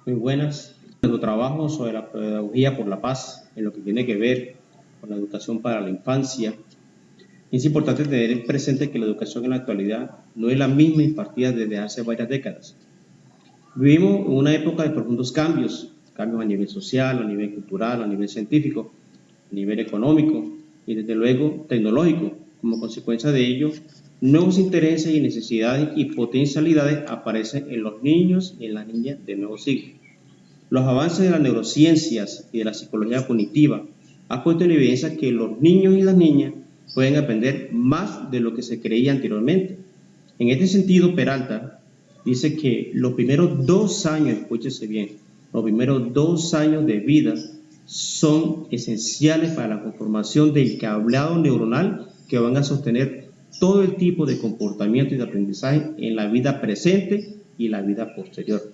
Muy buenas. Nuestro trabajo sobre la pedagogía por la paz, en lo que tiene que ver con la educación para la infancia. Es importante tener presente que la educación en la actualidad no es la misma impartida desde hace varias décadas. Vivimos en una época de profundos cambios a nivel social, a nivel cultural, a nivel científico, a nivel económico y desde luego tecnológico. Como consecuencia de ello, nuevos intereses y necesidades y potencialidades aparecen en los niños y en las niñas del nuevo siglo. Los avances de las neurociencias y de la psicología cognitiva han puesto en evidencia que los niños y las niñas pueden aprender más de lo que se creía anteriormente. En este sentido, Peralta dice que los primeros 2 años, escúchese bien, los primeros 2 años de vida son esenciales para la conformación del cableado neuronal que van a sostener todo el tipo de comportamiento y de aprendizaje en la vida presente y la vida posterior.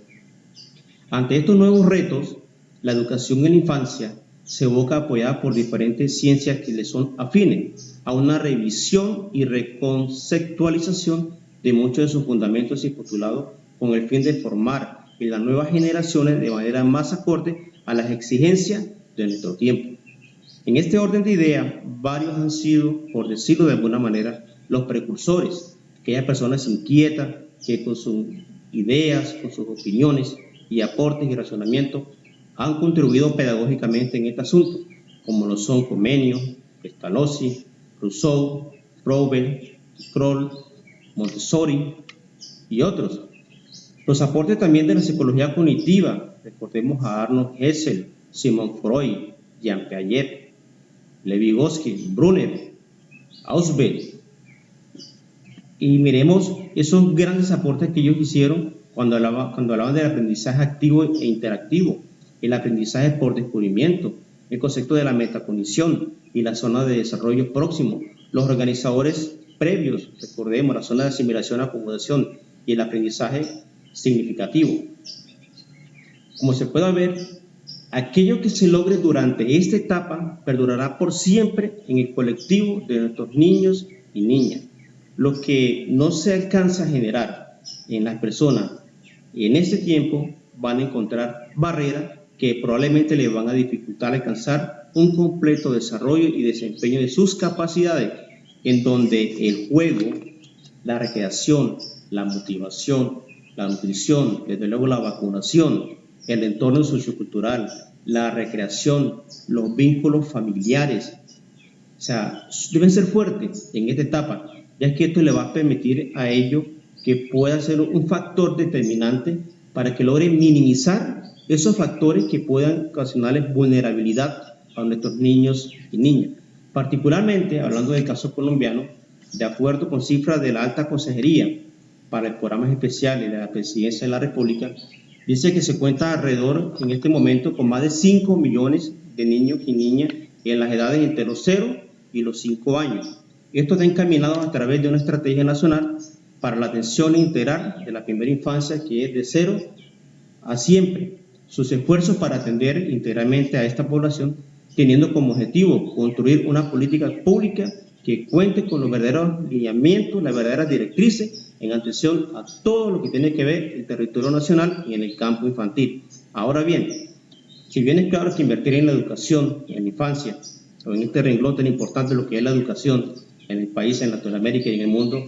Ante estos nuevos retos, la educación en la infancia se busca apoyada por diferentes ciencias que le son afines a una revisión y reconceptualización de muchos de sus fundamentos y postulados con el fin de formar en las nuevas generaciones de manera más acorde a las exigencias de nuestro tiempo. En este orden de ideas, varios han sido, por decirlo de alguna manera, los precursores, aquellas personas inquietas que con sus ideas, con sus opiniones y aportes y razonamientos han contribuido pedagógicamente en este asunto, como lo son Comenio, Pestalozzi, Rousseau, Froebel, Kroll, Montessori y otros. Los aportes también de la psicología cognitiva, recordemos a Arnold Hessel, Sigmund Freud, Jean Piaget, Levi-Vygotsky, Brunner, Ausubel. Y miremos esos grandes aportes que ellos hicieron cuando hablaban del aprendizaje activo e interactivo, el aprendizaje por descubrimiento, el concepto de la metacognición y la zona de desarrollo próximo, los organizadores previos, recordemos, la zona de asimilación, acomodación y el aprendizaje significativo. Como se puede ver, aquello que se logre durante esta etapa perdurará por siempre en el colectivo de nuestros niños y niñas. Lo que no se alcanza a generar en las personas en este tiempo van a encontrar barreras que probablemente les van a dificultar alcanzar un completo desarrollo y desempeño de sus capacidades, en donde el juego, la recreación, la motivación, la nutrición, desde luego la vacunación, el entorno sociocultural, la recreación, los vínculos familiares, o sea, deben ser fuertes en esta etapa, ya que esto le va a permitir a ellos que pueda ser un factor determinante para que logre minimizar esos factores que puedan ocasionarles vulnerabilidad a nuestros niños y niñas. Particularmente, hablando del caso colombiano, de acuerdo con cifras de la Alta Consejería para los Programas Especiales de la Presidencia de la República, dice que se cuenta alrededor en este momento con más de 5 millones de niños y niñas en las edades entre los 0 y los 5 años. Esto está encaminado a través de una estrategia nacional para la atención integral de la primera infancia, que es de 0 a siempre. Sus esfuerzos para atender integralmente a esta población, teniendo como objetivo construir una política pública que cuente con los verdaderos lineamientos, las verdaderas directrices en atención a todo lo que tiene que ver el territorio nacional y en el campo infantil. Ahora bien, si bien es claro que invertir en la educación en la infancia, o en este renglón tan importante lo que es la educación en el país, en Latinoamérica y en el mundo,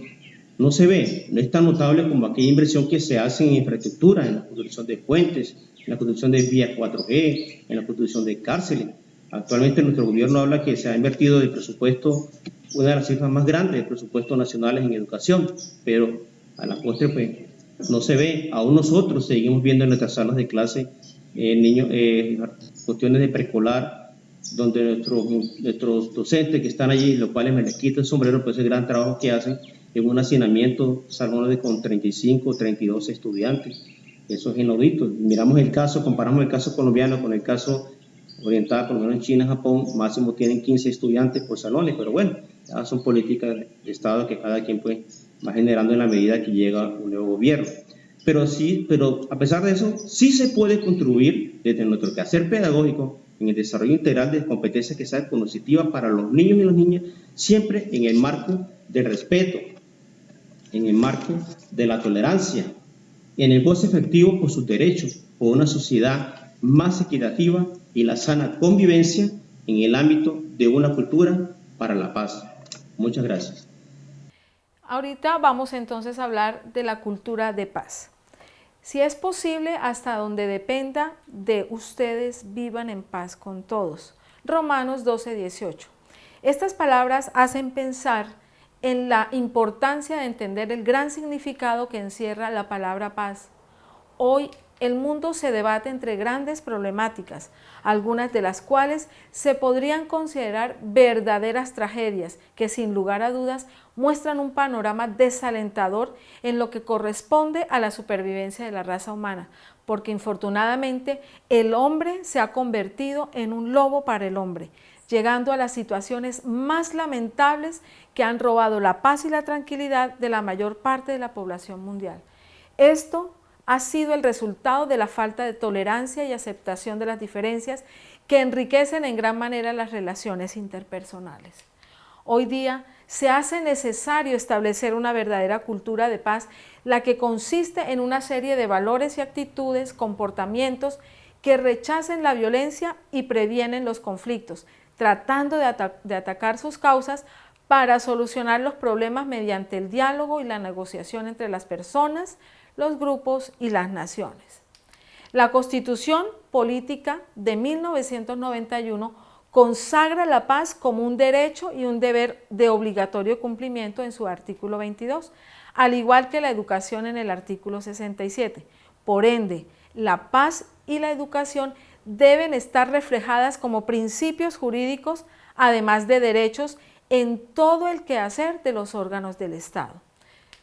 no se ve, no es tan notable como aquella inversión que se hace en infraestructura, en la construcción de puentes, en la construcción de vías 4G, en la construcción de cárceles. Actualmente nuestro gobierno habla que se ha invertido de presupuesto, una de las cifras más grandes de presupuestos nacionales en educación, pero a la postre pues no se ve. Aún nosotros seguimos viendo en nuestras salas de clase cuestiones de preescolar, donde nuestros docentes que están allí, los cuales me les quito el sombrero por ese gran trabajo que hacen, en un hacinamiento, salones con 35 o 32 estudiantes. Eso es inaudito. Miramos el caso, comparamos el caso colombiano con el caso oriental, por lo menos en China, Japón, máximo tienen 15 estudiantes por salones, pero bueno, ya son políticas de Estado que cada quien pues va generando en la medida que llega un nuevo gobierno. Pero a pesar de eso, sí se puede contribuir desde nuestro quehacer pedagógico en el desarrollo integral de competencias que sean cognitivas para los niños y las niñas, siempre en el marco del respeto, en el marco de la tolerancia, en el goce efectivo por sus derechos, por una sociedad más equitativa y la sana convivencia en el ámbito de una cultura para la paz. Muchas gracias. Ahorita vamos entonces a hablar de la cultura de paz. Si es posible, hasta donde dependa de ustedes, vivan en paz con todos. Romanos 12:18. Estas palabras hacen pensar en la importancia de entender el gran significado que encierra la palabra paz. Hoy el mundo se debate entre grandes problemáticas, algunas de las cuales se podrían considerar verdaderas tragedias que sin lugar a dudas muestran un panorama desalentador en lo que corresponde a la supervivencia de la raza humana, porque infortunadamente el hombre se ha convertido en un lobo para el hombre, llegando a las situaciones más lamentables que han robado la paz y la tranquilidad de la mayor parte de la población mundial. Esto ha sido el resultado de la falta de tolerancia y aceptación de las diferencias que enriquecen en gran manera las relaciones interpersonales. Hoy día se hace necesario establecer una verdadera cultura de paz, la que consiste en una serie de valores y actitudes, comportamientos que rechacen la violencia y previenen los conflictos, tratando de atacar sus causas para solucionar los problemas mediante el diálogo y la negociación entre las personas, los grupos y las naciones. La Constitución Política de 1991 consagra la paz como un derecho y un deber de obligatorio cumplimiento en su artículo 22, al igual que la educación en el artículo 67. Por ende, la paz y la educación deben estar reflejadas como principios jurídicos, además de derechos, en todo el quehacer de los órganos del Estado.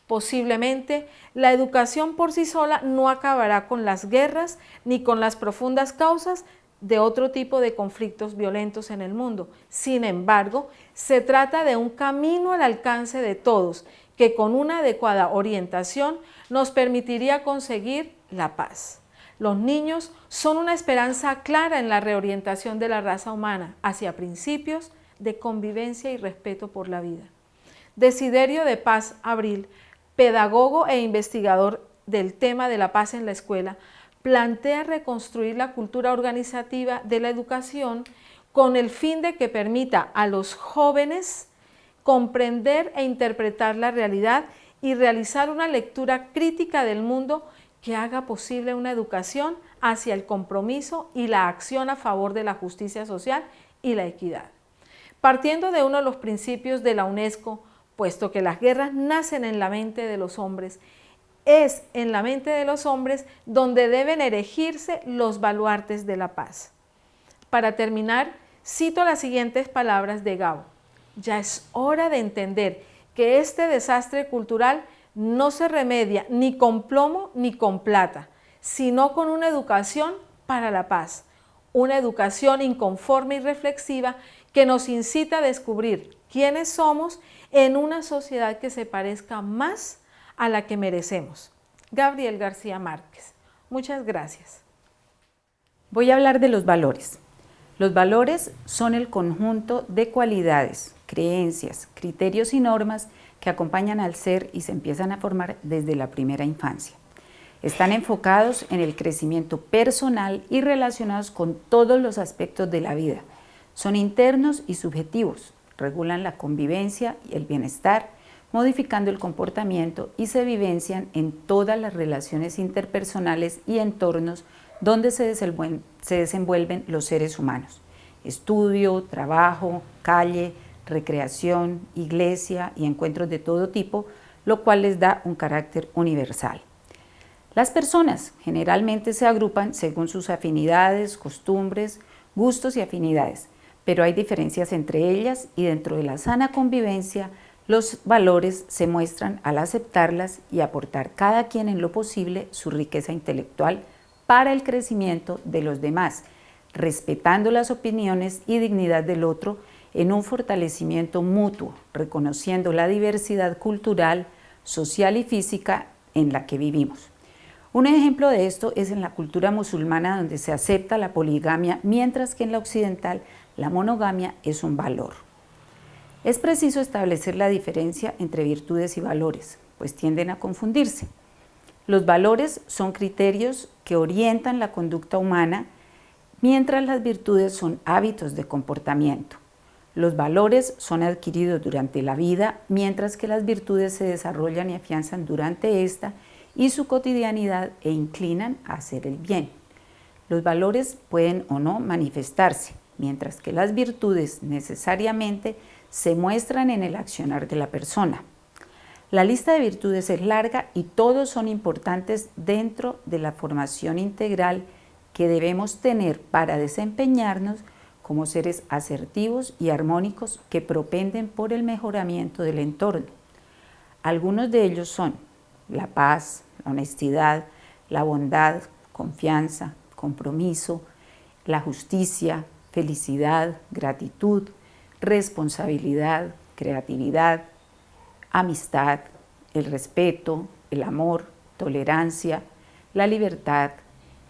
Posiblemente, la educación por sí sola no acabará con las guerras ni con las profundas causas de otro tipo de conflictos violentos en el mundo. Sin embargo, se trata de un camino al alcance de todos, que con una adecuada orientación nos permitiría conseguir la paz. Los niños son una esperanza clara en la reorientación de la raza humana hacia principios de convivencia y respeto por la vida. Desiderio de Paz Abril, pedagogo e investigador del tema de la paz en la escuela, plantea reconstruir la cultura organizativa de la educación con el fin de que permita a los jóvenes comprender e interpretar la realidad y realizar una lectura crítica del mundo que haga posible una educación hacia el compromiso y la acción a favor de la justicia social y la equidad. Partiendo de uno de los principios de la UNESCO, puesto que las guerras nacen en la mente de los hombres, es en la mente de los hombres donde deben erigirse los baluartes de la paz. Para terminar, cito las siguientes palabras de Gabo. Ya es hora de entender que este desastre cultural no se remedia ni con plomo ni con plata, sino con una educación para la paz, una educación inconforme y reflexiva que nos incita a descubrir quiénes somos en una sociedad que se parezca más a la que merecemos. Gabriel García Márquez. Muchas gracias. Voy a hablar de los valores. Los valores son el conjunto de cualidades, creencias, criterios y normas que acompañan al ser y se empiezan a formar desde la primera infancia. Están enfocados en el crecimiento personal y relacionados con todos los aspectos de la vida. Son internos y subjetivos, regulan la convivencia y el bienestar, modificando el comportamiento y se vivencian en todas las relaciones interpersonales y entornos donde se desenvuelven los seres humanos. Estudio, trabajo, calle, recreación, iglesia y encuentros de todo tipo, lo cual les da un carácter universal. Las personas generalmente se agrupan según sus afinidades, costumbres, gustos y afinidades, pero hay diferencias entre ellas y dentro de la sana convivencia, los valores se muestran al aceptarlas y aportar cada quien en lo posible su riqueza intelectual para el crecimiento de los demás, respetando las opiniones y dignidad del otro en un fortalecimiento mutuo, reconociendo la diversidad cultural, social y física en la que vivimos. Un ejemplo de esto es en la cultura musulmana, donde se acepta la poligamia, mientras que en la occidental la monogamia es un valor. Es preciso establecer la diferencia entre virtudes y valores, pues tienden a confundirse. Los valores son criterios que orientan la conducta humana, mientras las virtudes son hábitos de comportamiento. Los valores son adquiridos durante la vida, mientras que las virtudes se desarrollan y afianzan durante esta y su cotidianidad e inclinan a hacer el bien. Los valores pueden o no manifestarse, mientras que las virtudes necesariamente se muestran en el accionar de la persona. La lista de virtudes es larga y todos son importantes dentro de la formación integral que debemos tener para desempeñarnos como seres asertivos y armónicos que propenden por el mejoramiento del entorno. Algunos de ellos son la paz, la honestidad, la bondad, confianza, compromiso, la justicia, felicidad, gratitud, responsabilidad, creatividad, amistad, el respeto, el amor, tolerancia, la libertad,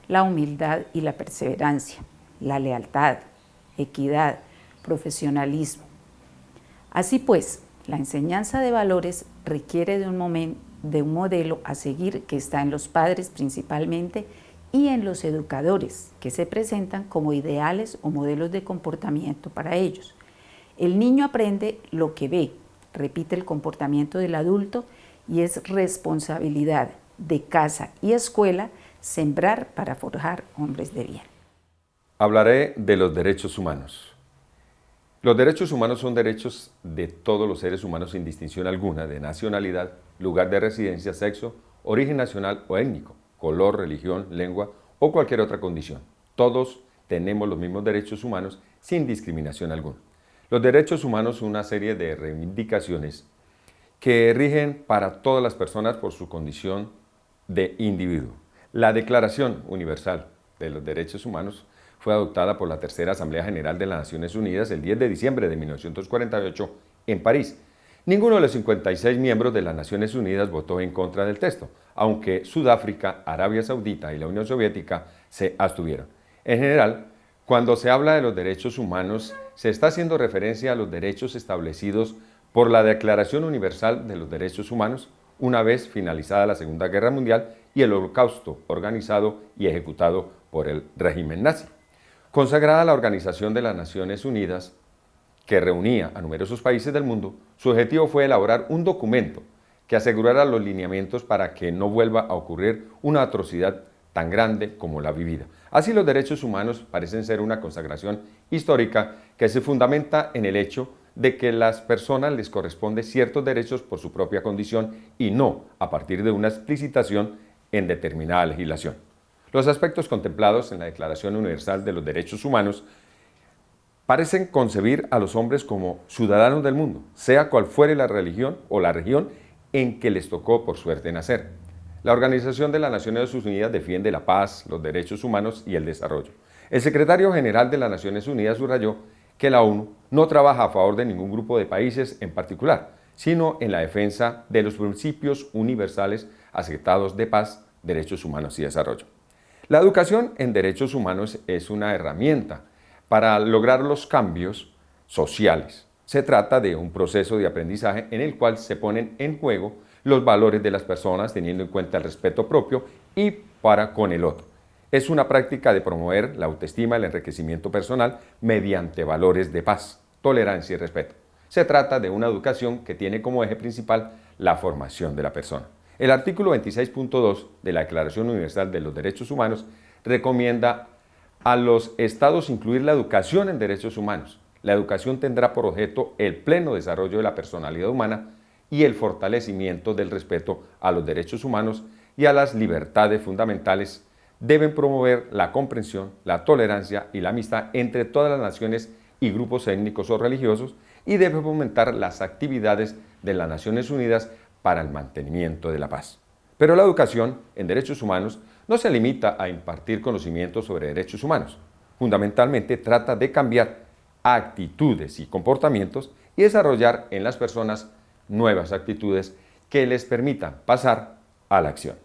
la humildad y la perseverancia, la lealtad, equidad, profesionalismo. Así pues, la enseñanza de valores requiere de un modelo a seguir que está en los padres principalmente y en los educadores, que se presentan como ideales o modelos de comportamiento para ellos. El niño aprende lo que ve, repite el comportamiento del adulto y es responsabilidad de casa y escuela sembrar para forjar hombres de bien. Hablaré de los derechos humanos. Los derechos humanos son derechos de todos los seres humanos sin distinción alguna de nacionalidad, lugar de residencia, sexo, origen nacional o étnico, color, religión, lengua o cualquier otra condición. Todos tenemos los mismos derechos humanos sin discriminación alguna. Los derechos humanos son una serie de reivindicaciones que rigen para todas las personas por su condición de individuo. La Declaración Universal de los Derechos Humanos fue adoptada por la Tercera Asamblea General de las Naciones Unidas el 10 de diciembre de 1948 en París. Ninguno de los 56 miembros de las Naciones Unidas votó en contra del texto, aunque Sudáfrica, Arabia Saudita y la Unión Soviética se abstuvieron. En general, cuando se habla de los derechos humanos, se está haciendo referencia a los derechos establecidos por la Declaración Universal de los Derechos Humanos, una vez finalizada la Segunda Guerra Mundial y el Holocausto organizado y ejecutado por el régimen nazi. Consagrada la Organización de las Naciones Unidas, que reunía a numerosos países del mundo, su objetivo fue elaborar un documento que asegurara los lineamientos para que no vuelva a ocurrir una atrocidad tan grande como la vivida. Así, los derechos humanos parecen ser una consagración histórica que se fundamenta en el hecho de que a las personas les corresponden ciertos derechos por su propia condición y no a partir de una explicitación en determinada legislación. Los aspectos contemplados en la Declaración Universal de los Derechos Humanos parecen concebir a los hombres como ciudadanos del mundo, sea cual fuere la religión o la región en que les tocó por suerte nacer. La Organización de las Naciones Unidas defiende la paz, los derechos humanos y el desarrollo. El secretario general de las Naciones Unidas subrayó que la ONU no trabaja a favor de ningún grupo de países en particular, sino en la defensa de los principios universales aceptados de paz, derechos humanos y desarrollo. La educación en derechos humanos es una herramienta para lograr los cambios sociales. Se trata de un proceso de aprendizaje en el cual se ponen en juego los valores de las personas teniendo en cuenta el respeto propio y para con el otro. Es una práctica de promover la autoestima y el enriquecimiento personal mediante valores de paz, tolerancia y respeto. Se trata de una educación que tiene como eje principal la formación de la persona. El artículo 26.2 de la Declaración Universal de los Derechos Humanos recomienda a los estados incluir la educación en derechos humanos. La educación tendrá por objeto el pleno desarrollo de la personalidad humana y el fortalecimiento del respeto a los derechos humanos y a las libertades fundamentales. Deben promover la comprensión, la tolerancia y la amistad entre todas las naciones y grupos étnicos o religiosos y debe fomentar las actividades de las Naciones Unidas para el mantenimiento de la paz. Pero la educación en derechos humanos no se limita a impartir conocimientos sobre derechos humanos. Fundamentalmente trata de cambiar actitudes y comportamientos y desarrollar en las personas nuevas actitudes que les permitan pasar a la acción.